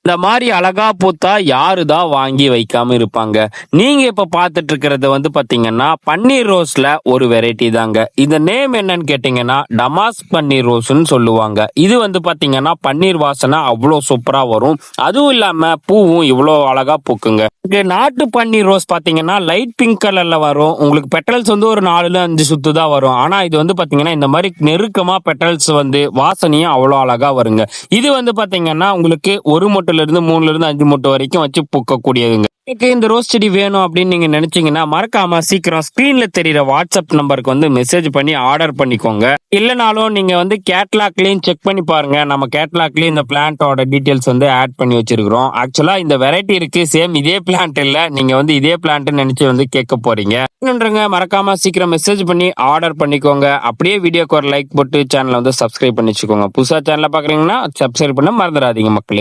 இந்த மாதிரி அழகா பூத்தா யாருதான் வாங்கி வைக்காம இருப்பாங்க. நீங்க இப்ப பார்த்துட்டு இருக்கிறது பாத்தீங்கன்னா பன்னீர் ரோஸ்ல ஒரு வெரைட்டி தாங்க. இந்த நேம் என்னன்னு கேட்டீங்கன்னா டமாஸ் பன்னீர் ரோஸ்ன்னு சொல்லுவாங்க. இது பாத்தீங்கன்னா பன்னீர் வாசனை அவ்வளோ சூப்பரா வரும். அதுவும் இல்லாம பூவும் இவ்வளோ அழகா பூக்குங்க. இங்க நாட்டு பன்னீர் ரோஸ் பாத்தீங்கன்னா லைட் பிங்க் கலர்ல வரும். உங்களுக்கு பெட்டல்ஸ் ஒரு 4-5 சுத்து தான் வரும். ஆனா இது பாத்தீங்கன்னா இந்த மாதிரி நெருக்கமா பெட்டல்ஸ் வாசனையும் அவ்வளோ அழகா வருங்க. இது பாத்தீங்கன்னா உங்களுக்கு ஒரு மொட்டுல இருந்து 3ல இருந்து 5 மொட்டு வரைக்கும் வச்சு பூக்கக்கூடியதுங்க. உங்களுக்கு இந்த ரோஸ் செடி வேணும் அப்படின்னு நீங்க நினைச்சீங்கன்னா மறக்காம சீக்கிரம் ஸ்கிரீன்ல தெரியுற வாட்ஸ்அப் நம்பருக்கு மெசேஜ் பண்ணி ஆர்டர் பண்ணிக்கோங்க. இல்லனாலும் நீங்க கேட்லாக்லயும் செக் பண்ணி பாருங்க. நம்ம கேட்லாக்லயும் இந்த பிளான்ட்டோட டீடைல்ஸ் ஆட் பண்ணி வச்சிருக்கிறோம். ஆக்சுவலா இந்த வெரைட்டி இருக்கு, சேம் இதே பிளான்ட் இல்ல. நீங்க இதே பிளான்ட் நினைச்சு கேட்க போறீங்க. மறக்காம சீக்கிரம் மெசேஜ் பண்ணி ஆர்டர் பண்ணிக்கோங்க. அப்படியே வீடியோக்கு ஒரு லைக் போட்டு சேனலை சப்ஸ்கிரைப் பண்ணி வச்சுக்கோங்க. புதுசா சேனலை பாக்குறீங்கன்னா சப்ஸ்கிரைப் பண்ண மறந்துடாதீங்க மக்களே.